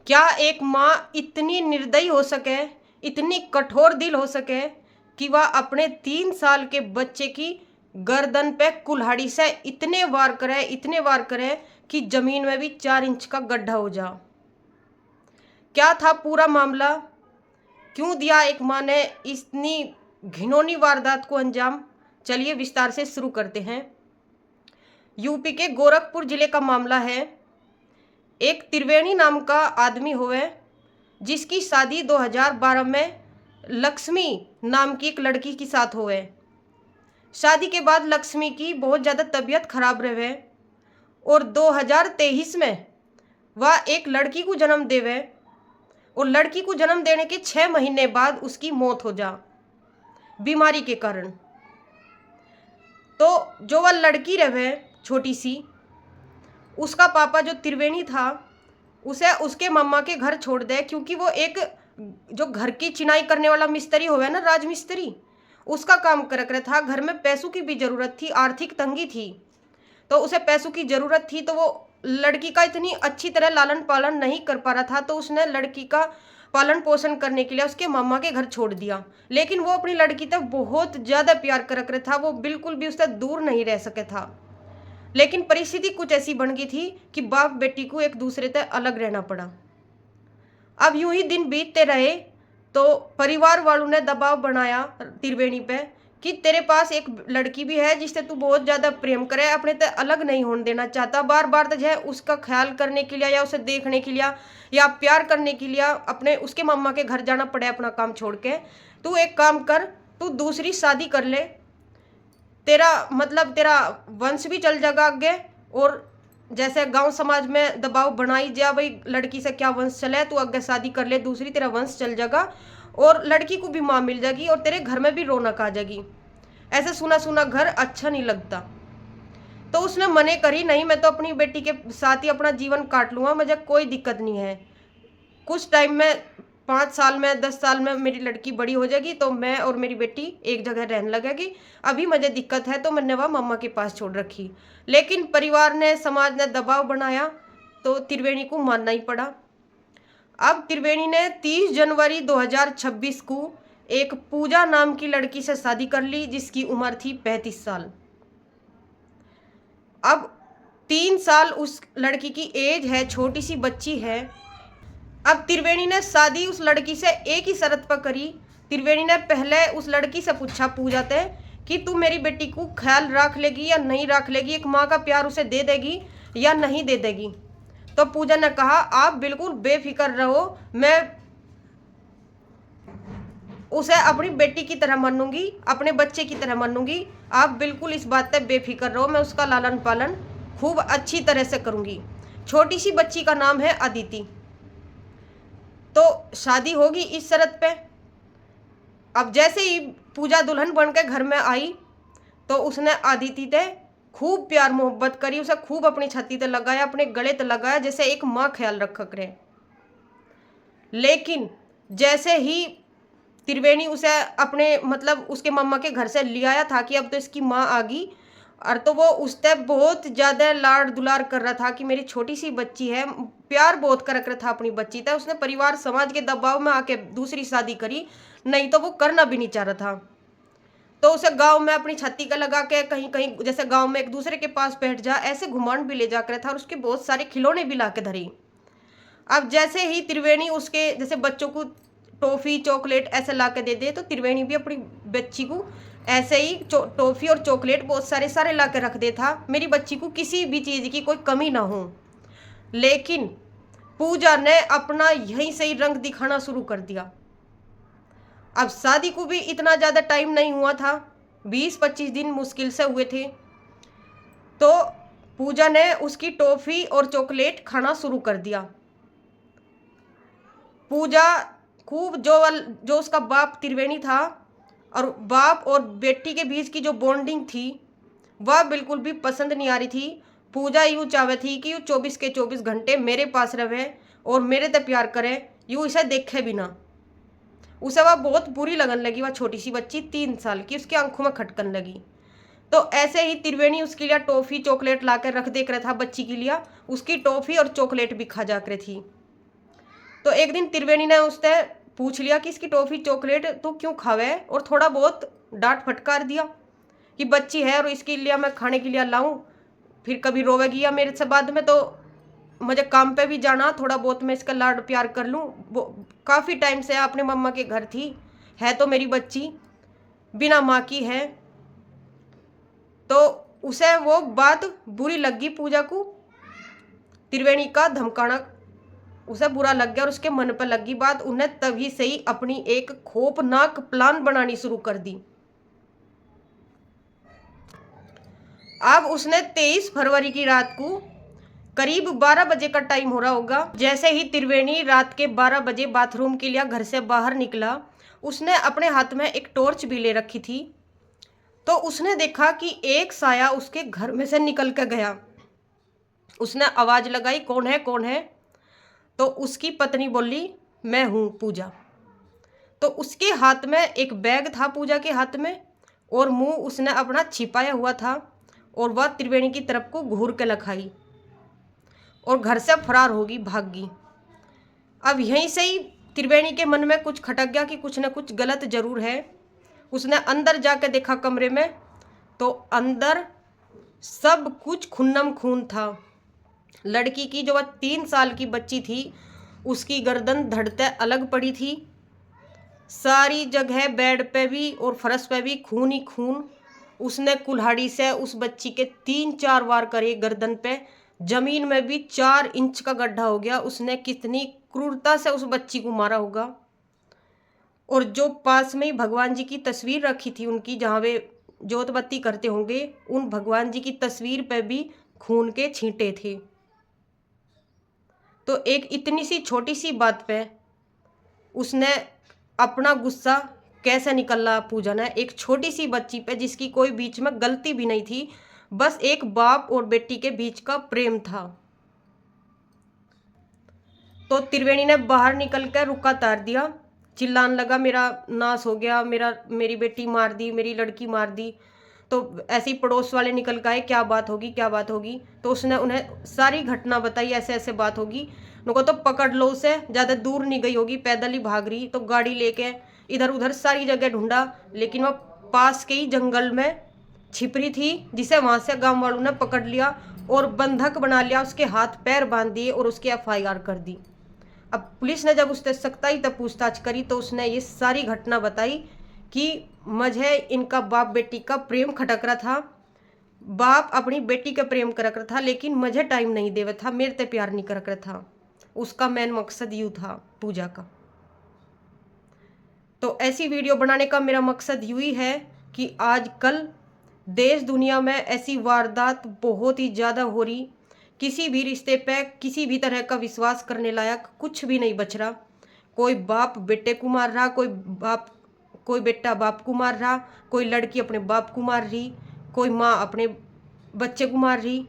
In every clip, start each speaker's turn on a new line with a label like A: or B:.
A: क्या एक माँ इतनी निर्दयी हो सके, इतनी कठोर दिल हो सके कि वह अपने 3 साल के बच्चे की गर्दन पे कुल्हाड़ी से इतने वार करे कि जमीन में भी 4 इंच का गड्ढा हो जा। क्या था पूरा मामला? क्यों दिया एक माँ ने इतनी घिनौनी वारदात को अंजाम? चलिए विस्तार से शुरू करते हैं। यूपी के गोरखपुर जिले का मामला है। एक त्रिवेणी नाम का आदमी हुए जिसकी शादी 2012 में लक्ष्मी नाम की एक लड़की के साथ हुए। शादी के बाद लक्ष्मी की बहुत ज़्यादा तबीयत खराब रहे और 2023 में वह एक लड़की को जन्म देवे और लड़की को जन्म देने के 6 महीने बाद उसकी मौत हो जा बीमारी के कारण। तो जो वह लड़की रहे छोटी सी, उसका पापा जो त्रिवेणी था उसे उसके मम्मा के घर छोड़ दे, क्योंकि वो एक जो घर की चिनाई करने वाला मिस्त्री होवे ना, राजमिस्त्री, उसका काम कर था। घर में पैसों की भी ज़रूरत थी, आर्थिक तंगी थी, तो उसे पैसों की ज़रूरत थी। तो वो लड़की का इतनी अच्छी तरह लालन पालन नहीं कर पा रहा था, तो उसने लड़की का पालन पोषण करने के लिए उसके मम्मा के घर छोड़ दिया। लेकिन वो अपनी लड़की तक बहुत ज़्यादा प्यार कर था, वो बिल्कुल भी उससे दूर नहीं रह सके था। लेकिन परिस्थिति कुछ ऐसी बन गई थी कि बाप बेटी को एक दूसरे से अलग रहना पड़ा। अब यूं ही दिन बीतते रहे तो परिवार वालों ने दबाव बनाया त्रिवेणी पे कि तेरे पास एक लड़की भी है जिससे तू बहुत ज़्यादा प्रेम करे, अपने से अलग नहीं होने देना चाहता। बार बार तुझे उसका ख्याल करने के लिए या उसे देखने के लिए या प्यार करने के लिए अपने उसके मम्मा के घर जाना पड़े अपना काम छोड़ के। तू एक काम कर, तू दूसरी शादी कर ले, तेरा वंश भी चल जाएगा आगे। और जैसे गांव समाज में दबाव बनाई जा, भाई लड़की से क्या वंश चले, तू आगे शादी कर ले दूसरी, तेरा वंश चल जाएगा और लड़की को भी माँ मिल जाएगी और तेरे घर में भी रौनक आ जाएगी। ऐसे सुना सुना घर अच्छा नहीं लगता। तो उसने मने करी, नहीं मैं तो अपनी बेटी के साथ ही अपना जीवन काट लूँगा, मुझे कोई दिक्कत नहीं है। कुछ टाइम में 5 साल में 10 साल में मेरी लड़की बड़ी हो जाएगी तो मैं और मेरी बेटी एक जगह रहने लगेगी। अभी मुझे दिक्कत है तो मैंने वह मम्मा के पास छोड़ रखी। लेकिन परिवार ने, समाज ने दबाव बनाया तो त्रिवेणी को मानना ही पड़ा। अब त्रिवेणी ने 30 जनवरी 2026 को एक पूजा नाम की लड़की से शादी कर ली जिसकी उम्र थी 35 साल। अब 3 साल उस लड़की की एज है, छोटी सी बच्ची है। अब त्रिवेणी ने शादी उस लड़की से एक ही शर्त पर करी। त्रिवेणी ने पहले उस लड़की से पूछा पूजा ते कि तू मेरी बेटी को ख्याल रख लेगी या नहीं रख लेगी, एक माँ का प्यार उसे दे देगी या नहीं दे देगी। तो पूजा ने कहा आप बिल्कुल बेफिक्र रहो, मैं उसे अपनी बेटी की तरह मानूंगी, अपने बच्चे की तरह मानूंगी। आप बिल्कुल इस बात पर बेफिक्र रहो, मैं उसका लालन पालन खूब अच्छी तरह से करूंगी। छोटी सी बच्ची का नाम है अदिति। तो शादी होगी इस शर्त पे। अब जैसे ही पूजा दुल्हन बन के घर में आई तो उसने अदिति से खूब प्यार मोहब्बत करी, उसे खूब अपनी छाती ते लगाया, अपने गले ते लगाया, जैसे एक माँ ख्याल रख करे। लेकिन जैसे ही त्रिवेणी उसे अपने उसके मम्मा के घर से ले आया था कि अब तो इसकी माँ आ गई, और तो वो उससे बहुत ज़्यादा लाड़ दुलार कर रहा था कि मेरी छोटी सी बच्ची है, प्यार बहुत कर रहा था अपनी बच्ची तक। उसने परिवार समाज के दबाव में आके दूसरी शादी करी, नहीं तो वो करना भी नहीं चाह रहा था। तो उसे गांव में अपनी छत्ती का लगा के कहीं कहीं, जैसे गांव में एक दूसरे के पास बैठ जा, ऐसे घुमांड भी ले जाकर था और उसके बहुत सारे खिलौने भी ला के धरी। अब जैसे ही त्रिवेणी उसके जैसे बच्चों को टॉफ़ी चॉकलेट ऐसे ला के दे दे, तो त्रिवेणी भी अपनी बच्ची को ऐसे ही टॉफ़ी और चॉकलेट बहुत सारे सारे ला के रख दे था, मेरी बच्ची को किसी भी चीज़ की कोई कमी ना हो। लेकिन पूजा ने अपना यहीं से ही रंग दिखाना शुरू कर दिया। अब शादी को भी इतना ज़्यादा टाइम नहीं हुआ था, 20-25 दिन मुश्किल से हुए थे। तो पूजा ने उसकी टॉफ़ी और चॉकलेट खाना शुरू कर दिया। पूजा खूब जो उसका बाप त्रिवेणी था और बाप और बेटी के बीच की जो बॉन्डिंग थी वह बिल्कुल भी पसंद नहीं आ रही थी। पूजा यूँ चाहे थी कि 24 के 24 घंटे मेरे पास रहे और मेरे से प्यार करे, यूँ इसे देखे बिना। उसे वह बहुत बुरी लगन लगी, वह छोटी सी बच्ची 3 साल की, उसकी आंखों में खटकन लगी। तो ऐसे ही त्रिवेणी उसके लिए टॉफ़ी चॉकलेट ला कर रख दे कर था बच्ची के लिए, उसकी टॉफ़ी और चॉकलेट भी खा जा कर थी। तो एक दिन त्रिवेणी ने उससे पूछ लिया कि इसकी टॉफी चॉकलेट तू क्यों खावे, और थोड़ा बहुत डांट फटकार दिया कि बच्ची है और इसके लिए मैं खाने के लिए लाऊं, फिर कभी रोवेगी या मेरे से बाद में, तो मुझे काम पे भी जाना, थोड़ा बहुत मैं इसका लाड प्यार कर लूं। वो काफ़ी टाइम से अपने मम्मा के घर थी, है तो मेरी बच्ची बिना माँ की है। तो उसे वो बात बुरी लगी पूजा को, त्रिवेणी का धमकाना उसे बुरा लग गया और उसके मन पर लगी बात। उन्हें तभी से ही अपनी एक खौफनाक प्लान बनानी शुरू कर दी। अब उसने 23 फरवरी की रात को करीब 12 बजे का टाइम हो रहा होगा, जैसे ही त्रिवेणी रात के 12 बजे बाथरूम के लिए घर से बाहर निकला, उसने अपने हाथ में एक टॉर्च भी ले रखी थी। तो उसने देखा कि एक साया उसके घर में से निकल के गया। उसने आवाज लगाई, कौन है कौन है? तो उसकी पत्नी बोली, मैं हूँ पूजा। तो उसके हाथ में एक बैग था पूजा के हाथ में, और मुंह उसने अपना छिपाया हुआ था, और वह त्रिवेणी की तरफ को घूर के लखाई और घर से फरार होगी, भागी। अब यहीं से ही त्रिवेणी के मन में कुछ खटक गया कि कुछ न कुछ गलत जरूर है। उसने अंदर जाके देखा कमरे में, तो अंदर सब कुछ खूनम खून था। लड़की की जो वह 3 साल की बच्ची थी, उसकी गर्दन धड़ते अलग पड़ी थी। सारी जगह बेड पे भी और फर्श पे भी खून ही खून। उसने कुल्हाड़ी से उस बच्ची के 3-4 वार करे गर्दन पे, जमीन में भी 4 इंच का गड्ढा हो गया। उसने कितनी क्रूरता से उस बच्ची को मारा होगा। और जो पास में ही भगवान जी की तस्वीर रखी थी उनकी, जहाँ वे जोत बत्ती करते होंगे, उन भगवान जी की तस्वीर पे भी खून के छींटे थे। तो एक इतनी सी छोटी सी बात पे उसने अपना गुस्सा कैसे निकला पूजा ने, एक छोटी सी बच्ची पे जिसकी कोई बीच में गलती भी नहीं थी, बस एक बाप और बेटी के बीच का प्रेम था। तो त्रिवेणी ने बाहर निकल कर रुका तार दिया, चिल्लाने लगा, मेरा नाश हो गया, मेरी बेटी मार दी, मेरी लड़की मार दी। तो ऐसे ही पड़ोस वाले निकल के आए, क्या बात होगी क्या बात होगी? तो उसने उन्हें सारी घटना बताई, ऐसे ऐसे बात होगी। उनको तो पकड़ लो उसे, ज़्यादा दूर नहीं गई होगी, पैदल ही भाग रही। तो गाड़ी लेके इधर उधर सारी जगह ढूंढा, लेकिन वह पास के ही जंगल में छिपरी थी, जिसे वहाँ से गाँव वालों ने पकड़ लिया और बंधक बना लिया, उसके हाथ पैर बांध दिए और उसकी FIR कर दी। अब पुलिस ने जब उससे सख्ताई तक पूछताछ करी, तो उसने ये सारी घटना बताई कि मुझे इनका बाप बेटी का प्रेम खटक रहा था, बाप अपनी बेटी का प्रेम कर रहा था, लेकिन मुझे टाइम नहीं देवा था, मेरे ते प्यार नहीं कर रहा था। उसका मेन मकसद यूँ था पूजा का। तो ऐसी वीडियो बनाने का मेरा मकसद यूँ ही है कि आजकल देश दुनिया में ऐसी वारदात बहुत ही ज़्यादा हो रही, किसी भी रिश्ते पे किसी भी तरह का विश्वास करने लायक कुछ भी नहीं बच रहा। कोई बाप बेटे को मार रहा, कोई बेटा बाप को मार रहा, कोई लड़की अपने बाप को मार रही, कोई माँ अपने बच्चे को मार रही।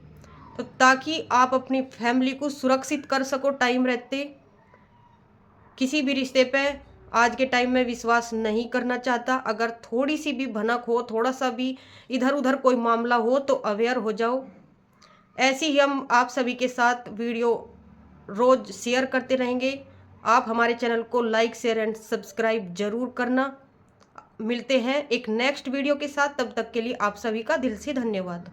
A: तो ताकि आप अपनी फैमिली को सुरक्षित कर सको टाइम रहते, किसी भी रिश्ते पे आज के टाइम में विश्वास नहीं करना चाहता। अगर थोड़ी सी भी भनक हो, थोड़ा सा भी इधर उधर कोई मामला हो, तो अवेयर हो जाओ। ऐसे ही हम आप सभी के साथ वीडियो रोज़ शेयर करते रहेंगे। आप हमारे चैनल को लाइक शेयर एंड सब्सक्राइब जरूर करना। मिलते हैं एक नेक्स्ट वीडियो के साथ, तब तक के लिए आप सभी का दिल से धन्यवाद।